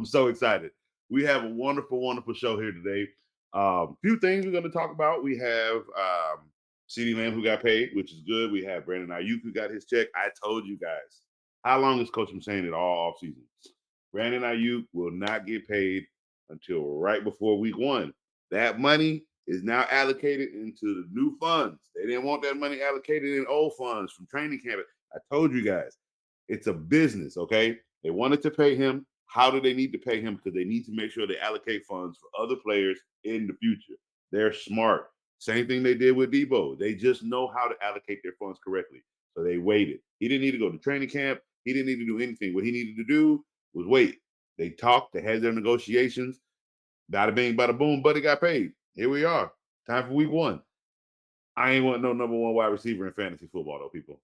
I'm so excited. We have a wonderful, wonderful show here today. Few things we're going to talk about. We have CeeDee Lamb who got paid, which is good. We have Brandon Ayuk who got his check. I told you guys. How long has Coach been saying it all offseason? Brandon Ayuk will not get paid until right before week one. That money is now allocated into the new funds. They didn't want that money allocated in old funds from training camp. I told you guys, it's a business, okay? They wanted to pay him. How do they need to pay him? Because they need to make sure they allocate funds for other players in the future. They're smart. Same thing they did with Debo. They just know how to allocate their funds correctly. So they waited. He didn't need to go to training camp. He didn't need to do anything. What he needed to do was wait. They talked. They had their negotiations. Bada bing, bada boom. Buddy got paid. Here we are. Time for week one. I ain't want no number one wide receiver in fantasy football, though, people.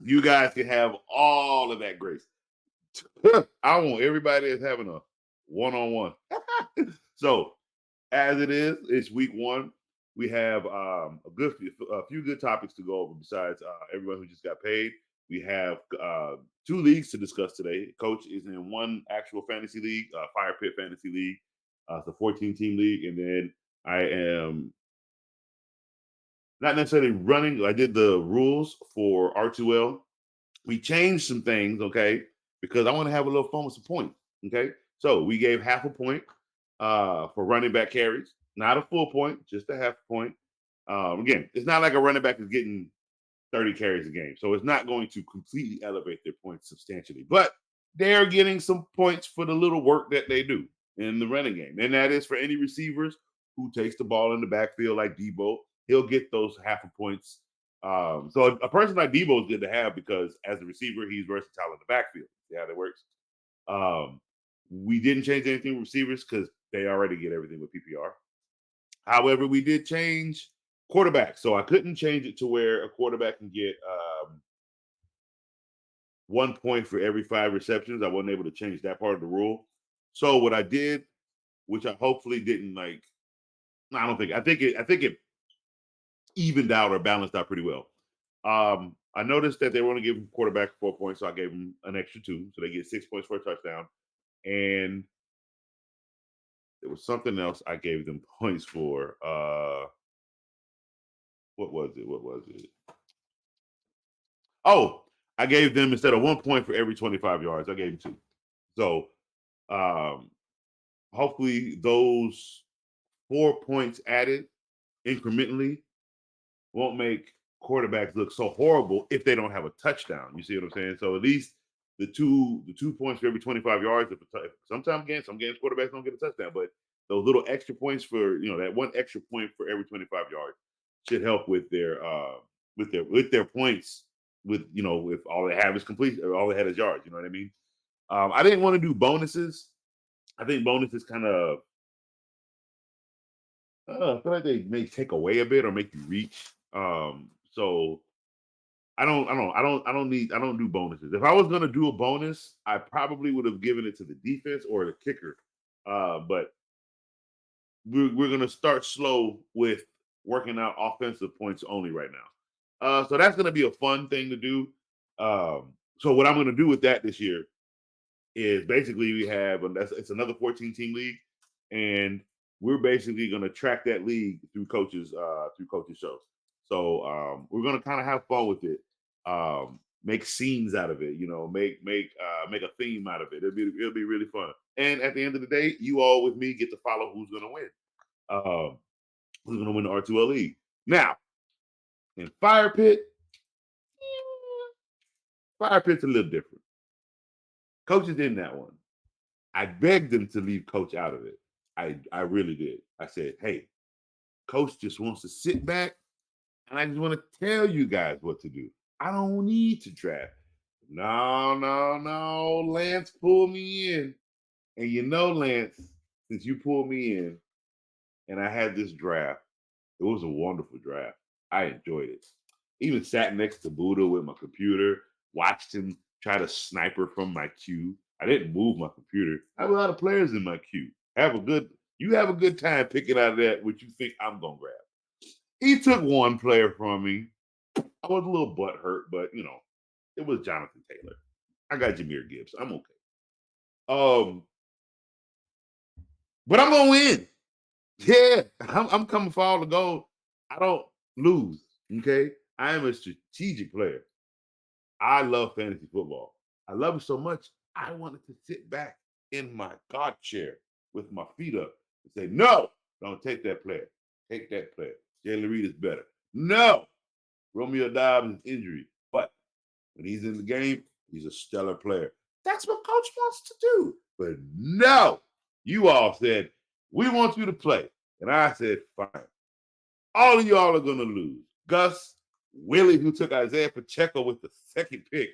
You guys can have all of that grace. I want everybody that's having a one-on-one. So, as it is, it's week one. We have a few good topics to go over besides everyone who just got paid. We have two leagues to discuss today. Coach is in one actual fantasy league, Fire Pit Fantasy League. It's a 14-team league, and then I am not necessarily running. I did the rules for R2L. We changed some things, okay, because I want to have a little fun with some points, okay. So we gave half a point for running back carries, not a full point, just a half a point. Again, it's not like a running back is getting 30 carries a game, so it's not going to completely elevate their points substantially, but they're getting some points for the little work that they do in the running game, and that is for any receivers who takes the ball in the backfield like Debo. He'll get those half a points. So a person like Debo is good to have because as a receiver, he's versatile in the backfield. See how that works? Um, we didn't change anything with receivers because they already get everything with PPR. However, we did change quarterbacks. So I couldn't change it to where a quarterback can get 1 point for every 5 receptions. I wasn't able to change that part of the rule. So what I did, which I hopefully didn't like, I don't think I think it evened out or balanced out pretty well. I noticed that they were only giving quarterback 4 points, so I gave them an extra two, so they get 6 points for a touchdown. And there was something else I gave them points for. What was it? What was it? Oh, I gave them instead of 1 point for every 25 yards, I gave them two. So um, hopefully those 4 points added incrementally won't make quarterbacks look so horrible if they don't have a touchdown. You see what I'm saying? So at least the 2 points for every 25 yards. If sometimes games, some games quarterbacks don't get a touchdown, but those little extra points for that one extra point for every 25 yards should help with their points. If all they have is complete or all they had is yards. You know what I mean? I didn't want to do bonuses. I think bonuses kind of I feel like they may take away a bit or make you reach. So I don't do bonuses. If I was gonna do a bonus, I probably would have given it to the defense or the kicker. But we're gonna start slow with working out offensive points only right now. So that's gonna be a fun thing to do. So what I'm gonna do with that this year is basically it's another 14 team league, and we're basically going to track that league through coaches shows. So we're going to kind of have fun with it, make scenes out of it, make a theme out of it. It'll be really fun. And at the end of the day, you all with me get to follow who's going to win. Who's going to win the R2L league? Now in Fire Pit, Fire Pit's a little different. Coach is in that one. I begged them to leave Coach out of it. I really did. I said, hey, Coach just wants to sit back and I just want to tell you guys what to do. I don't need to draft. No, no, no. Lance pulled me in. And Lance, since you pulled me in and I had this draft, it was a wonderful draft. I enjoyed it. Even sat next to Buddha with my computer, watched him try to sniper from my queue. I didn't move my computer. I have a lot of players in my queue. You have a good time picking out of that what you think I'm gonna grab. He took one player from me. I was a little butt hurt, but it was Jonathan Taylor. I got Jameer Gibbs. I'm okay. but I'm gonna win. Yeah, I'm coming for all the gold. I don't lose. Okay, I am a strategic player. I love fantasy football. I love it so much. I wanted to sit back in my God chair with my feet up and say, "No, don't take that player. Take that player. Jalen Reed is better." No, Romeo Dobbs is injury, but when he's in the game, he's a stellar player. That's what coach wants to do. But no, you all said, we want you to play. And I said, fine. All of y'all are going to lose. Gus, Willie, who took Isaiah Pacheco with the second pick.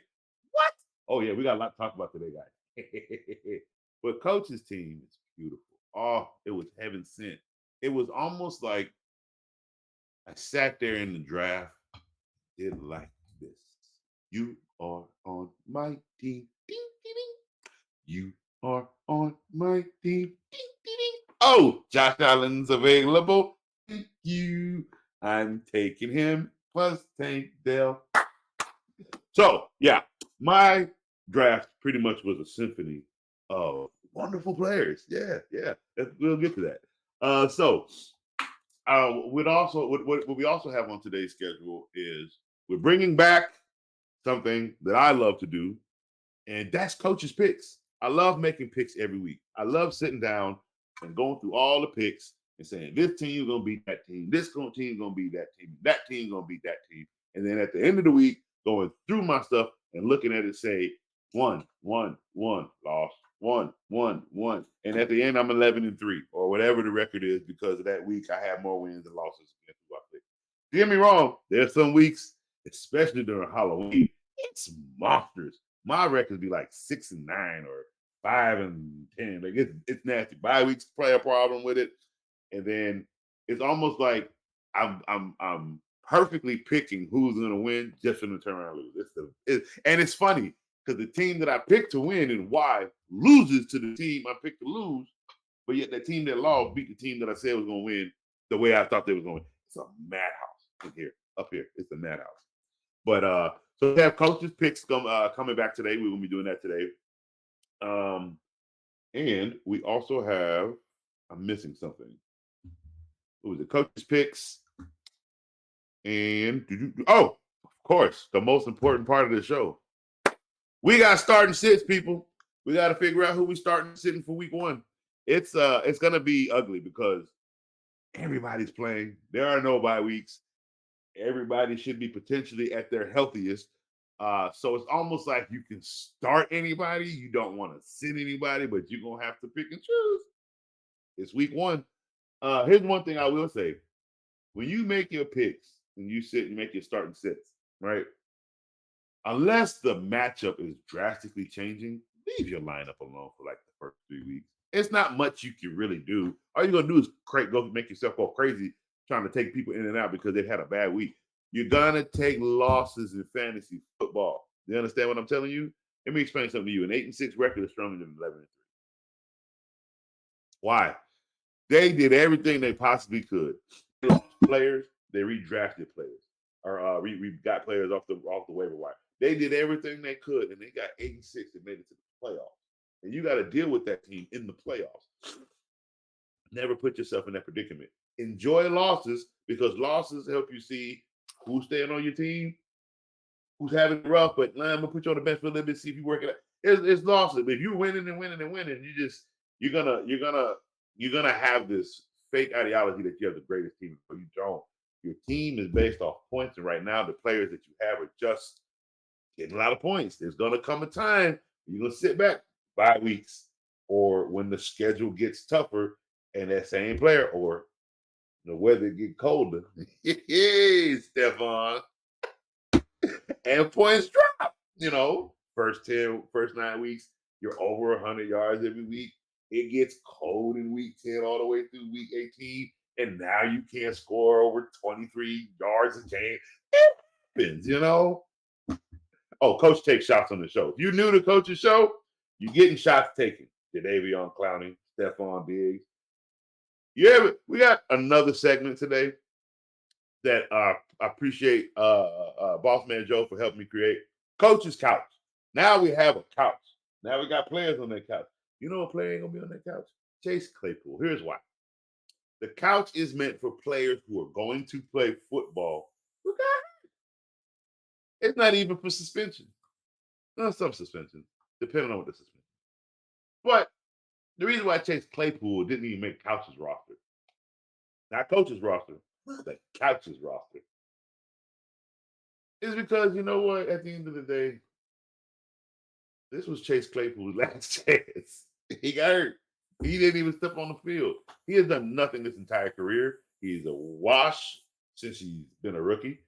What? Oh, yeah, we got a lot to talk about today, guys. But coach's team is beautiful. Oh, it was heaven sent. It was almost like I sat there in the draft, did like this. You are on my team. Ding, ding, ding. You are on my team. Ding, ding, ding. Oh, Josh Allen's available. Thank you. I'm taking him plus Tank Dell. So, yeah, my draft pretty much was a symphony of wonderful players. Yeah, yeah. We'll get to that. What we also have on today's schedule is we're bringing back something that I love to do, and that's coaches' picks. I love making picks every week. I love sitting down and going through all the picks and saying, this team's going to beat that team. This team's going to beat that team. That team's going to beat that team. And then at the end of the week, going through my stuff and looking at it, say, 1, 1, 1, lost. 1, 1, 1. And at the end, I'm 11-3 or whatever the record is because of that week. I have more wins than losses against who I picked. Don't get me wrong. There's some weeks, especially during Halloween, it's monsters. My records be like 6-9 or 5-10. Like it's nasty. Bye weeks play a problem with it, and then it's almost like I'm perfectly picking who's gonna win just for them to turn around and lose. And it's funny because the team that I picked to win and why loses to the team I picked to lose, but yet the team that lost beat the team that I said was gonna win the way I thought they was going. It's a madhouse in here, up here. It's a madhouse. But so we have coaches picks coming back today. We're gonna be doing that today. And we also have, I'm missing something. What was it? Coaches picks. And of course, the most important part of the show. We got starting sits, people. We got to figure out who we starting sitting for week 1. It's gonna be ugly because everybody's playing. There are no bye weeks. Everybody should be potentially at their healthiest. So it's almost like you can start anybody. You don't want to sit anybody, but you're going to have to pick and choose. It's week 1. Here's one thing I will say. When you make your picks and you sit and make your starting sets, right? Unless the matchup is drastically changing, leave your lineup alone for like the first 3 weeks. It's not much you can really do. All you're going to do is go make yourself go crazy trying to take people in and out because they've had a bad week. You're going to take losses in fantasy football. You understand what I'm telling you? Let me explain something to you. An 8-6 record is stronger than 11-3. Why? They did everything they possibly could. They lost players, they redrafted players, or we got players off the waiver wire. They did everything they could, and they got 86 and made it to the playoffs. And you got to deal with that team in the playoffs. Never put yourself in that predicament. Enjoy losses because losses help you see who's staying on your team, who's having it rough, but I'm gonna put you on the bench for a little bit, see if you work it out. It's losses. But if you're winning and winning and winning, you're gonna have this fake ideology that you have the greatest team, but you don't. Your team is based off points, and right now the players that you have are just getting a lot of points. There's gonna come a time you're gonna sit back bye weeks, or when the schedule gets tougher, and that same player, or the weather get colder. Hey, Stephon. And points drop. First 9 weeks, you're over 100 yards every week. It gets cold in week 10 all the way through week 18, and now you can't score over 23 yards a game. It happens. Oh, Coach takes shots on the show. If you're new to Coach's show, you're getting shots taken. Jadeveon Clowney, Stephon Diggs. We got another segment today that I appreciate Boss Man Joe for helping me create. Coach's Couch. Now we have a couch. Now we got players on that couch. You know what player ain't gonna be on that couch? Chase Claypool. Here's why. The couch is meant for players who are going to play football. It's not even for suspension. Some suspension, depending on what the suspension. But the reason why Chase Claypool didn't even make couch's roster, not coach's roster, the couch's roster, is because you know what? At the end of the day, this was Chase Claypool's last chance. He got hurt. He didn't even step on the field. He has done nothing this entire career. He's a wash since he's been a rookie.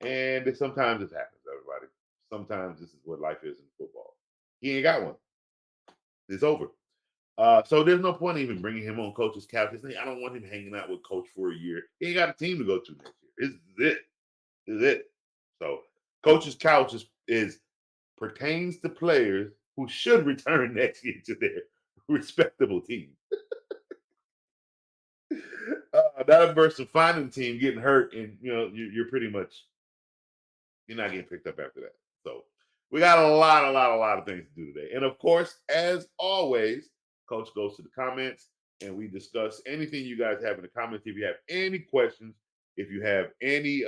And sometimes this happens, everybody. Sometimes this is what life is in football. He ain't got one. It's over. So there's no point even bringing him on coach's couch. I don't want him hanging out with coach for a year. He ain't got a team to go to next year. This is it. So coach's couch is pertains to players who should return next year to their respectable team. That versus finding team getting hurt, and you're pretty much you're not getting picked up after that. So we got a lot of things to do today. And of course, as always, Coach goes to the comments and we discuss anything you guys have in the comments. If you have any questions, if you have any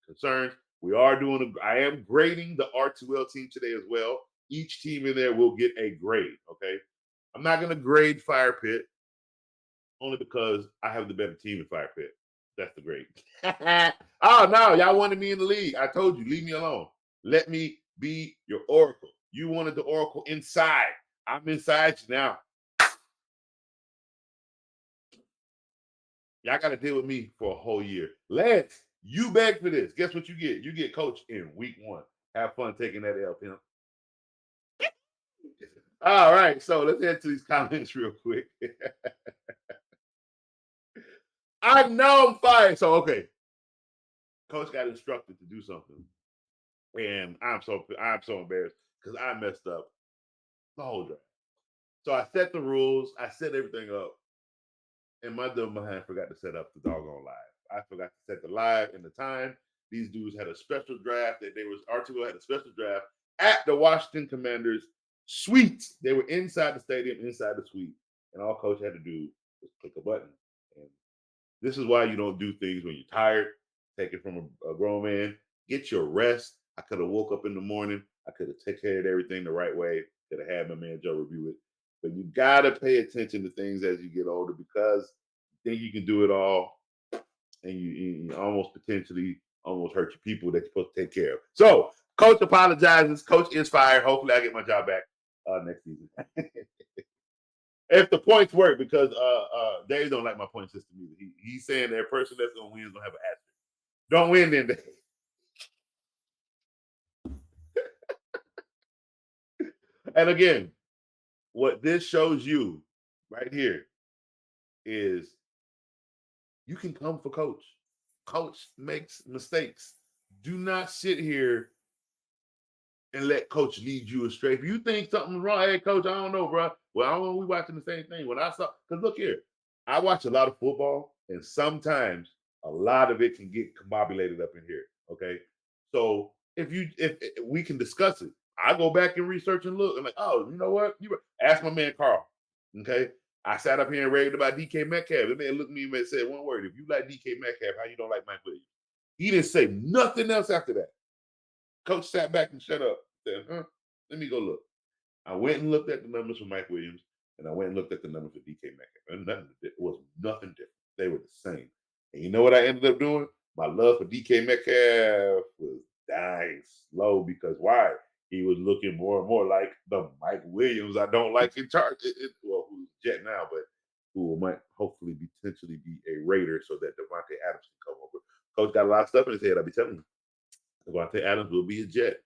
concerns, I am grading the R2L team today as well. Each team in there will get a grade, okay? I'm not going to grade Fire Pit only because I have the better team in Fire Pit. That's the grade. Oh, no, y'all wanted me in the league. I told you, leave me alone. Let me be your oracle. You wanted the oracle inside. I'm inside you now. Y'all got to deal with me for a whole year. Lance, you beg for this. Guess what you get? You get coach in week 1. Have fun taking that L, pimp. All right, so let's head to these comments real quick. I know I'm fired. So, okay. Coach got instructed to do something. And I'm so embarrassed because I messed up the whole draft. So I set the rules, I set everything up, and my dumb behind forgot to set up the doggone live. I forgot to set the live and the time. These dudes had a special draft that R2L had a special draft at the Washington Commanders suite. They were inside the stadium, inside the suite, and all coach had to do was click a button. And this is why you don't do things when you're tired. Take it from a grown man. Get your rest. I could have woke up in the morning. I could have taken care of everything the right way. Could have had my man Joe review it. But you gotta pay attention to things as you get older because you think you can do it all, and you almost potentially almost hurt your people that you're supposed to take care of. So coach apologizes. Coach is fired. Hopefully I get my job back next season. If the points work, because Dave don't like my point system either. He's saying that person that's gonna win is gonna have an asterisk. Don't win then, Dave. And again, what this shows you right here is you can come for coach. Coach makes mistakes. Do not sit here and let coach lead you astray. If you think something's wrong, hey, coach, I don't know, bro. Well, I don't know. We watching the same thing. When I saw, because look here, I watch a lot of football, and sometimes a lot of it can get combobulated up in here. Okay, so if we can discuss it, I go back and research and look. I'm like, oh, you know what? Ask my man Carl. Okay, I sat up here and raved about DK Metcalf. The man looked at me and said one word: if you like DK Metcalf, how you don't like Mike Williams? He didn't say nothing else after that. Coach sat back and shut up. Said, let me go look. I went and looked at the numbers for Mike Williams, and I went and looked at the numbers for DK Metcalf. And it was nothing different. They were the same. And you know what I ended up doing? My love for DK Metcalf was dying slow because why? He was looking more and more like the Mike Williams I don't like in charge. Well, who's Jet now, but who might hopefully potentially be a Raider so that Devontae Adams can come over. Coach got a lot of stuff in his head, I'll be telling you. Devontae Adams will be a Jet.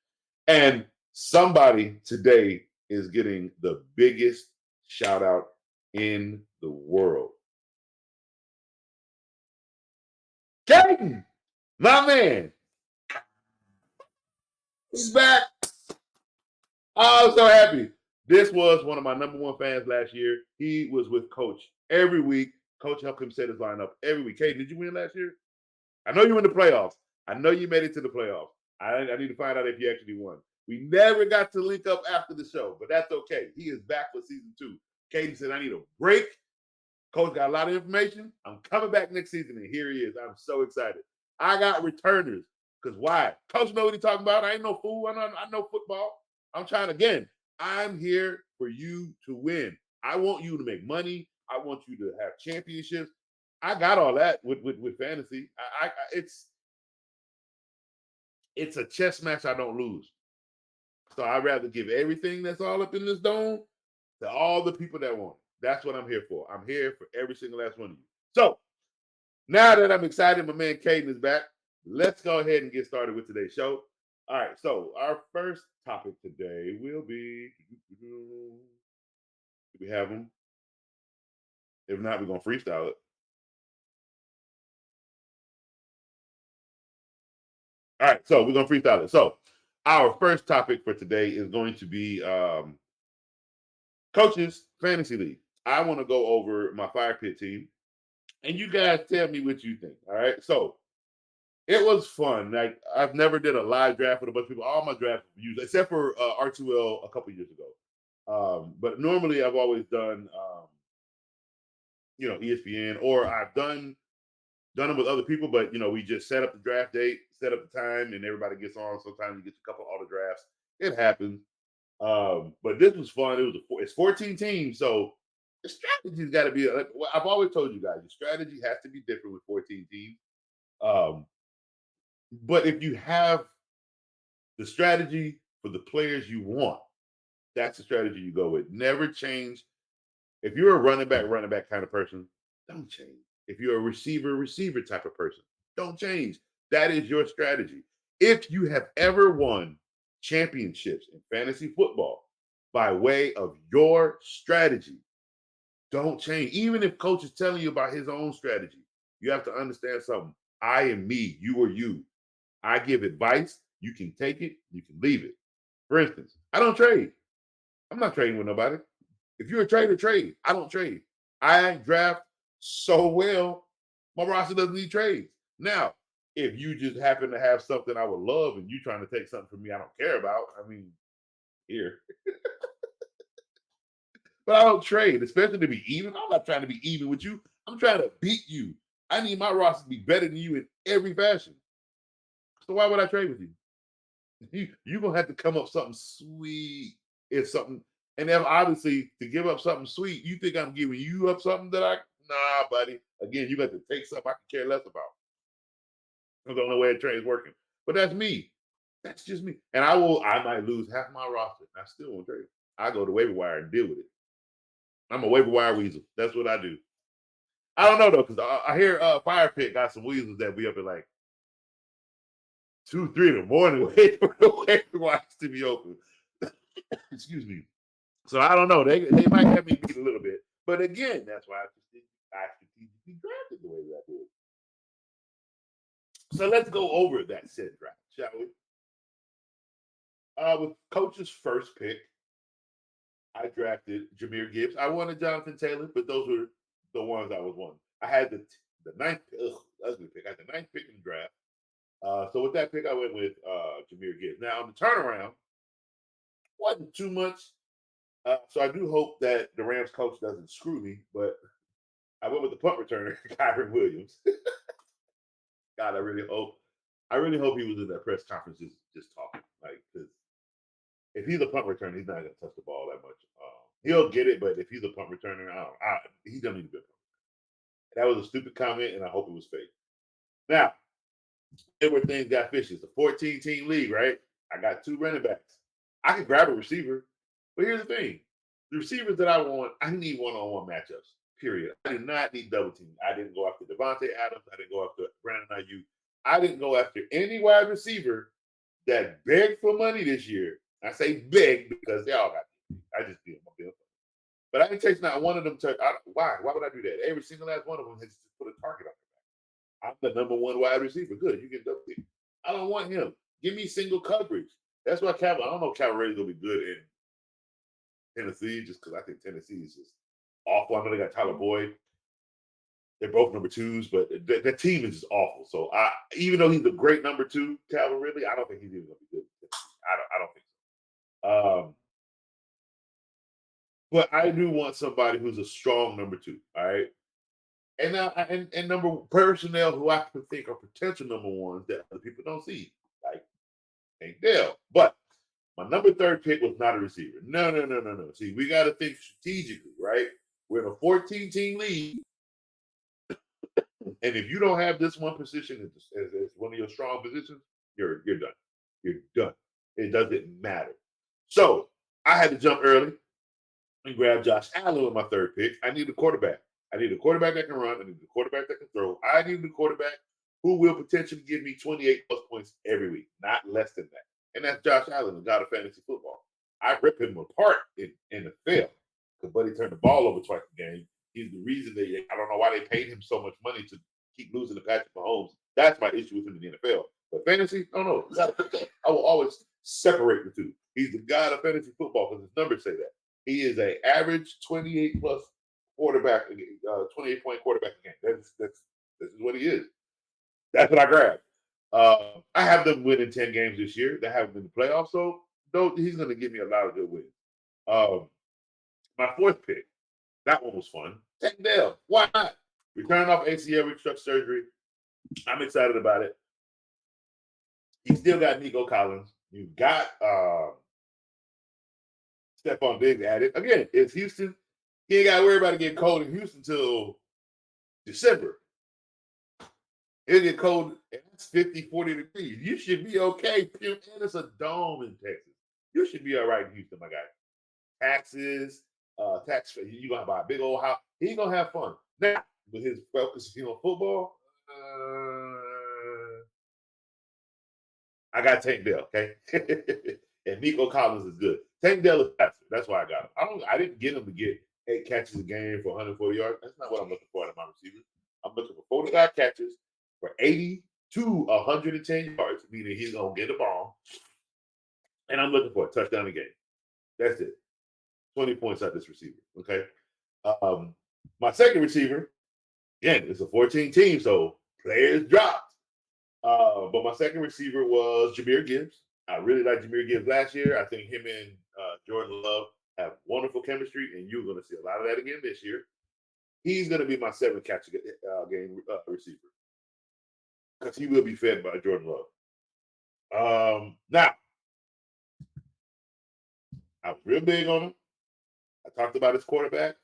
And somebody today is getting the biggest shout out in the world. Caden, my man. He's back. Oh, I'm so happy. This was one of my number one fans last year. He was with Coach every week. Coach helped him set his lineup every week. Caden, did you win last year? I know you were in the playoffs. I know you made it to the playoffs. I need to find out if you actually won. We never got to link up after the show, but that's okay. He is back for season 2. Katie said, I need a break. Coach got a lot of information. I'm coming back next season, and here he is. I'm so excited. I got returners. Because why? Coach know what he's talking about. I ain't no fool. I know football. I'm trying again. I'm here for you to win. I want you to make money. I want you to have championships. I got all that with fantasy. It's a chess match I don't lose. So I'd rather give everything that's all up in this dome to all the people that want it. That's what I'm here for. I'm here for every single last one of you. So now that I'm excited, my man Caden is back. Let's go ahead and get started with today's show. All right, so our first topic today will be, do we have them? If not, we're going to freestyle it. All right, so we're going to freestyle it. So our first topic for today is going to be Coaches Fantasy League. I want to go over my Fire Pit team, and you guys tell me what you think. All right, so it was fun. Like I've never did a live draft with a bunch of people. All my drafts used, except for R2L a couple years ago. But normally I've always done, ESPN, or I've done them with other people. But we just set up the draft date, set up the time, and everybody gets on. Sometimes you get a couple of autographs. It happens. But this was fun. It's 14 teams, so the strategy's got to be. Like, I've always told you guys, the strategy has to be different with 14 teams. But if you have the strategy for the players you want, that's the strategy you go with. Never change. If you're a running back kind of person, don't change. If you're a receiver type of person, don't change. That is your strategy. If you have ever won championships in fantasy football by way of your strategy, don't change. Even if coach is telling you about his own strategy, you have to understand something. I am me, you are you. I give advice. You can take it, you can leave it. For instance, I don't trade. I'm not trading with nobody. If you're a trader, trade. I don't trade. I draft so well, my roster doesn't need trades. Now, if you just happen to have something I would love and you trying to take something from me I don't care about, I mean, here. But I don't trade, especially to be even. I'm not trying to be even with you. I'm trying to beat you. I need my roster to be better than you in every fashion. So why would I trade with you? You're gonna have to come up something sweet. If something, and then obviously to give up something sweet, you think I'm giving you up something that nah, buddy. Again, you got to take something I can care less about. I don't know where the train's working. But that's me. That's just me. And I might lose half my roster. I still won't trade. I go to waiver wire and deal with it. I'm a waiver wire weasel. That's what I do. I don't know though, because I hear Fire Pit got some weasels that be up at like 2, 3 in the morning waiting for the waiver wires to be open. Excuse me. So I don't know. They might have me beat a little bit. But again, that's why I strategically drafted the way that I did. So let's go over that said draft, shall we? With coach's first pick, I drafted Jahmyr Gibbs. I wanted Jonathan Taylor, but those were the ones I was wanting. I had the ninth ugly pick. I had the ninth pick in the draft. So with that pick, I went with Jahmyr Gibbs. Now on the turnaround, wasn't too much. So I do hope that the Rams coach doesn't screw me, but I went with the punt returner, Kyron Williams. God, I really hope. I really hope he was in that press conference just talking, like because if he's a punt returner, he's not going to touch the ball that much. He'll get it, but if he's a punt returner, he doesn't need to be a punt. That was a stupid comment, and I hope it was fake. Now, where things got fishy. It's a 14-team league, right? I got 2 running backs. I can grab a receiver, but here's the thing: the receivers that I want, I need one-on-one matchups. Period. I did not need double team. I didn't go after Devontae Adams. I didn't go after Brandon Ayuk. I didn't go after any wide receiver that begged for money this year. I say beg because they all got money. I just did my bill. But I didn't take not one of them. Why? Why would I do that? Every single last one of them has just put a target on their back. I'm the number 1 wide receiver. Good. You get double team. I don't want him. Give me single coverage. That's why I don't know if Cavalry's going to be good in Tennessee just because I think Tennessee is just awful. I know they got Tyler Boyd. They're both number 2s, but the team is just awful. So even though he's a great number 2, Calvin Ridley, I don't think he's even going to be good. I don't think so. But I do want somebody who's a strong number two. All right. And now and number personnel who I think are potential number ones that other people don't see. Like Tank Dell. But my number third pick was not a receiver. No, no, no, no, no. See, we got to think strategically, right? We're in a 14-team league. And if you don't have this one position as one of your strong positions, you're done. You're done. It doesn't matter. So I had to jump early and grab Josh Allen with my third pick. I need a quarterback. I need a quarterback that can run. I need a quarterback that can throw. I need a quarterback who will potentially give me 28 plus points every week, not less than that. And that's Josh Allen, the god of fantasy football. I rip him apart in the field because Buddy turned the ball over twice a game. He's the reason I don't know why they paid him so much money to keep losing to Patrick Mahomes. That's my issue with him in the NFL. But fantasy, no. I will always separate the two. He's the god of fantasy football because his numbers say that. He is an average 28 plus quarterback, 28 point quarterback a game. This is what he is. That's what I grabbed. I have them winning 10 games this year. They haven't been in the playoffs, so he's going to give me a lot of good wins. My fourth pick, that one was fun. Tank Dell. Why not? Returning off ACL reconstruction surgery. I'm excited about it. You still got Nico Collins. You got Stephon Diggs added. Again, it's Houston. You ain't got to worry about it getting cold in Houston until December. It'll get cold, and it's 50, 40 degrees. You should be okay. And it's a dome in Texas. You should be all right in Houston, my guy. Taxes, you're going to buy a big old house. He's going to have fun. Now, with his focus on football, I got Tank Dell, okay? And Nico Collins is good. Tank Dell is faster. That's why I got him. I didn't get him to get 8 catches a game for 140 yards. That's not what I'm looking for out of my receivers. I'm looking for 45 catches for 80 to 110 yards, meaning he's going to get the ball. And I'm looking for a touchdown a game. That's it. 20 points out this receiver, okay? My second receiver, again, it's a 14 team, so players dropped. But my second receiver was Jahmyr Gibbs. I really liked Jahmyr Gibbs last year. I think him and Jordan Love have wonderful chemistry, and you're going to see a lot of that again this year. He's going to be my 7 catch game receiver because he will be fed by Jordan Love. Now, I was real big on him. I talked about his quarterback,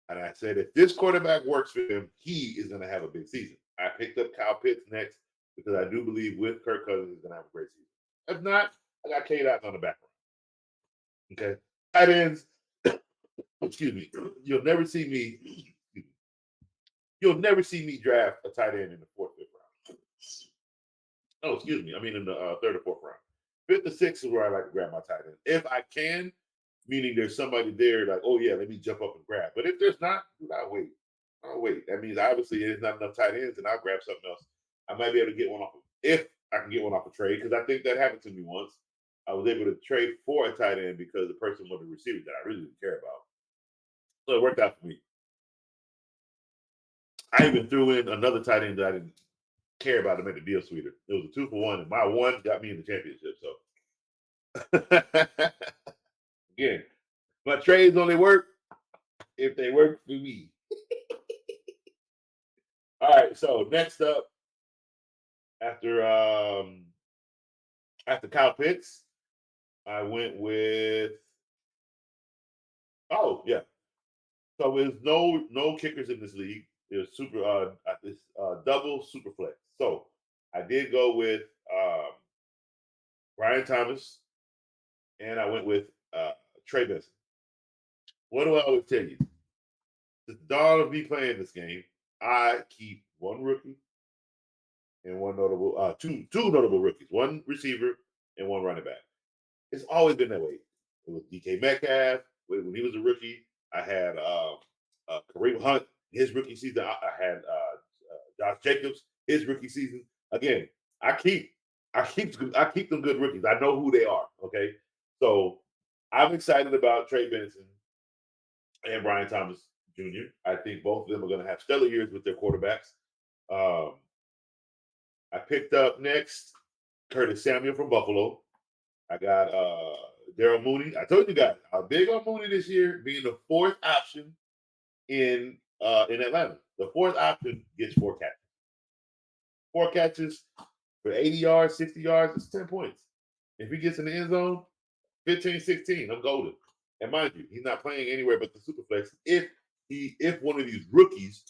and I said if this quarterback works for him, he is going to have a big season. I picked up Kyle Pitts next because I do believe with Kirk Cousins, he's going to have a great season. If not, I got K-Dot on the background. Okay. Tight ends, excuse me, you'll never see me draft a tight end in the 4th, 5th round. Oh, excuse me. I mean in the 3rd or 4th round. 5th or 6th is where I like to grab my tight end. If I can, meaning there's somebody there like, oh yeah, let me jump up and grab. But if there's not, I'll wait. That means obviously there's not enough tight ends, and I'll grab something else. I might be able to get one off if I can get one off a trade, because I think that happened to me once. I was able to trade for a tight end because the person wanted a receiver that I really didn't care about. So it worked out for me. I even threw in another tight end that I didn't care about to make the deal sweeter. It was a 2-for-1, and my one got me in the championship. So again, my trades only work if they work for me. All right, so next up, after Kyle Pitts, I went with So there's no kickers in this league. There's double super flex. So I did go with Brian Thomas, and I went with Trey Benson. What do I always tell you? The dawn of me playing this game, I keep one rookie and one notable, two notable rookies, one receiver and one running back. It's always been that way. It was DK Metcalf when he was a rookie. I had Kareem Hunt his rookie season. I had Josh Jacobs his rookie season. Again, I keep them good rookies. I know who they are. Okay, so I'm excited about Trey Benson and Brian Thomas Jr. I think both of them are going to have stellar years with their quarterbacks. I picked up next Curtis Samuel from Buffalo. I got Daryl Mooney. I told you guys, I'm big on Mooney this year, being the fourth option in Atlanta. The fourth option gets 4 catches. 4 catches for 80 yards, 60 yards, it's 10 points. If he gets in the end zone, 15, 16, I'm golden. And mind you, he's not playing anywhere but the Superflex if one of these rookies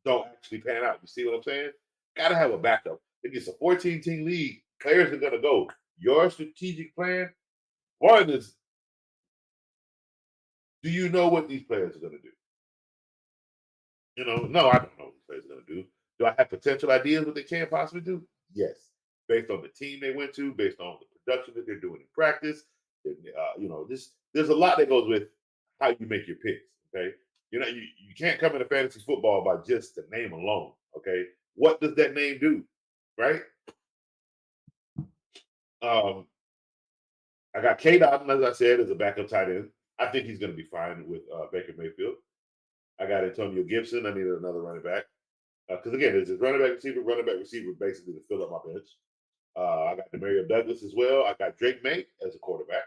don't actually pan out. You see what I'm saying? Gotta have a backup. If it's a 14-team league, players are gonna go. Your strategic plan, one is, do you know what these players are gonna do? No, I don't know what these players are gonna do. Do I have potential ideas what they can possibly do? Yes. Based on the team they went to, based on the production that they're doing in practice. There's a lot that goes with how you make your picks. Okay. You can't come into fantasy football by just the name alone. Okay. What does that name do? Right? I got K. Dotton, as I said, as a backup tight end. I think he's going to be fine with Baker Mayfield. I got Antonio Gibson. I needed another running back. Because again, it's running back, receiver, basically to fill up my bench. I got Demario Douglas as well. I got Drake May as a quarterback.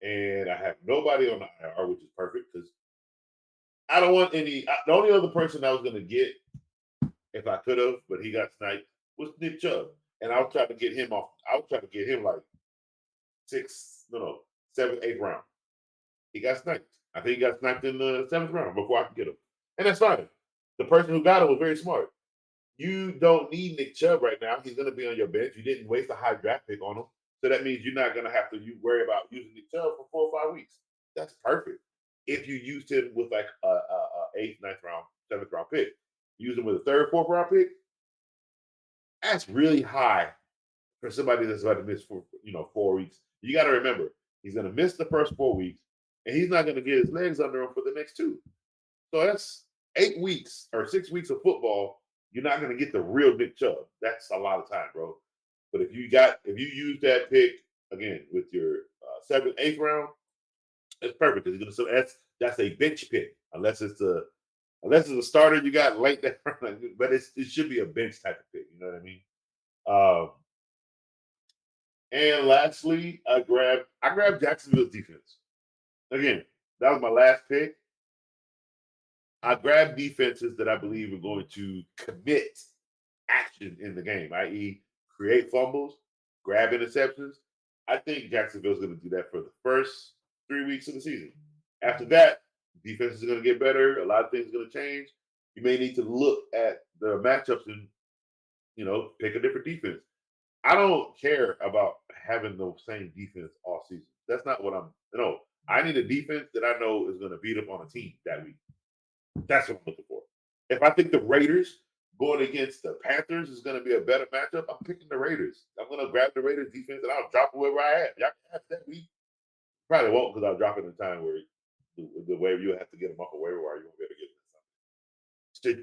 And I have nobody on the IR, which is perfect because I don't want any. The only other person I was going to get, if I could have, but he got sniped, was Nick Chubb. And I was trying to get him off. I was trying to get him like 7th, 8th round. He got sniped. I think he got sniped in the 7th round before I could get him. And that's fine. The person who got him was very smart. You don't need Nick Chubb right now. He's going to be on your bench. You didn't waste a high draft pick on him. So that means you're not going to have to worry about using Nick Chubb for 4 or 5 weeks. That's perfect. If you used him with like a 8th, 9th round, 7th round pick, use him with a 3rd, 4th round pick, that's really high for somebody that's about to miss for 4 weeks. You got to remember, he's going to miss the first 4 weeks, and he's not going to get his legs under him for the next 2. So that's 8 weeks or 6 weeks of football. You're not going to get the real Nick Chubb. That's a lot of time, bro. But if you use that pick again with your 7th, 8th round, it's perfect because that's a bench pick unless it's a starter you got late that round. But it should be a bench type of pick. You know what I mean? And lastly, I grabbed Jacksonville's defense. Again, that was my last pick. I grabbed defenses that I believe are going to commit action in the game, i.e., create fumbles, grab interceptions. I think Jacksonville's going to do that for the first 3 weeks of the season. After that, defense is going to get better. A lot of things are going to change. You may need to look at the matchups and, pick a different defense. I don't care about having the same defense all season. That's not what I need a defense that I know is going to beat up on a team that week. That's what I'm looking for. If I think the Raiders going against the Panthers is going to be a better matchup, I'm picking the Raiders. I'm going to grab the Raiders defense and I'll drop it wherever I am. Y'all can have that week. Probably won't because I'll drop it in a time where the waiver you'll have to get them off a waiver wire. You won't be able to get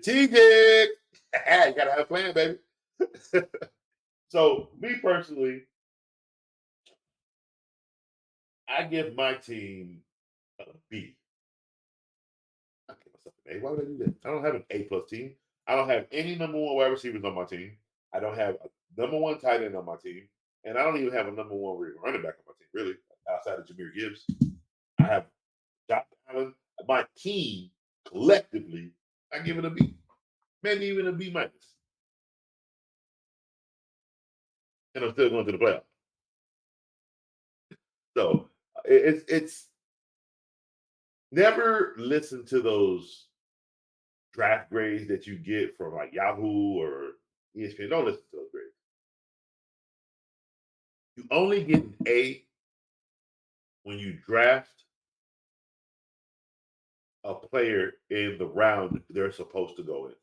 them. Strategic. You got to have a plan, baby. So, me personally, I give my team a B. I give myself an A. Why would I do that? I don't have an A+ team. I don't have any number 1 wide receivers on my team. I don't have a number 1 tight end on my team. And I don't even have a number 1 running back on my team, really, outside of Jahmyr Gibbs. I have Josh Allen. My team, collectively, I give it a B. Maybe even a B-. And I'm still going to the playoffs. So, it's never listen to those draft grades that you get from like Yahoo or ESPN. Don't listen to those grades. You only get an A when you draft a player in the round they're supposed to go in.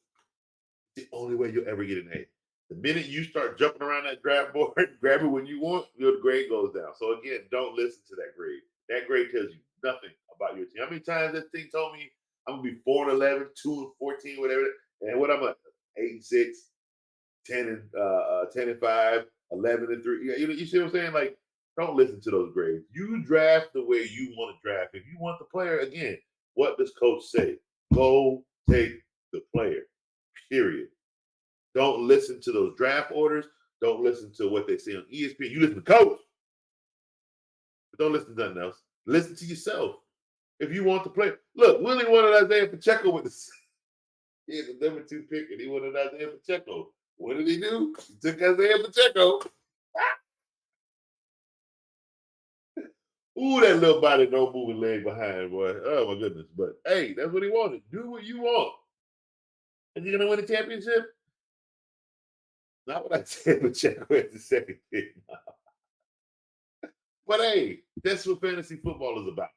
It's the only way you'll ever get an A. The minute you start jumping around that draft board, grab it when you want, your grade goes down. So again, don't listen to that grade. That grade tells you nothing about your team. How many times that thing told me I'm gonna be 4-11, 2-14, whatever, and what I'm 8-6, 10-5, 11-3. You see what I'm saying? Like, don't listen to those grades. You draft the way you want to draft. If you want the player, again, what does coach say? Go take the player. Period. Don't listen to those draft orders. Don't listen to what they say on ESPN. You listen to coach. Don't listen to nothing else. Listen to yourself. If you want to play, look, Willie wanted Isaiah Pacheco with the he had the number 2 pick, and he wanted Isaiah Pacheco. What did he do? He took Isaiah Pacheco. Ooh, that little body don't move his leg behind, boy. Oh my goodness. But hey, that's what he wanted. Do what you want. Is he gonna win a championship? Not what I said, Pacheco at the second pick. But hey, that's what fantasy football is about,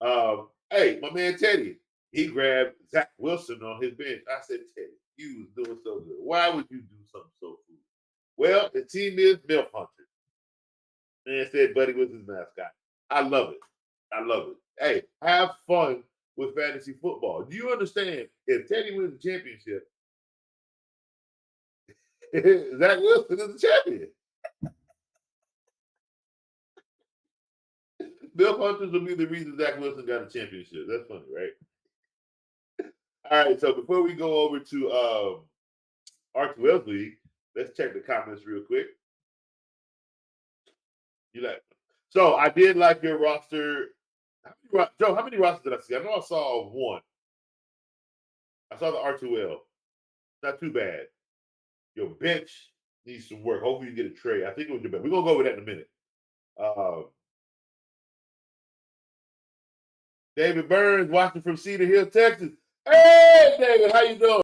right? Hey, my man Teddy, he grabbed Zach Wilson on his bench. I said, Teddy, you was doing so good. Why would you do something so foolish? Well, the team is Milf Hunter. And said Buddy was his mascot. I love it. I love it. Hey, have fun with fantasy football. Do you understand? If Teddy wins the championship, Zach Wilson is the champion. Bill Hunters will be the reason Zach Wilson got a championship. That's funny, right? All right, so before we go over to R2L's league, let's check the comments real quick. You like? So I did like your roster. Joe, how many rosters did I see? I know I saw one. I saw the R2L. Not too bad. Your bench needs some work. Hopefully you get a trade. I think it was your bench. We're gonna go over that in a minute. David Burns watching from Cedar Hill, Texas. Hey, David, how you doing?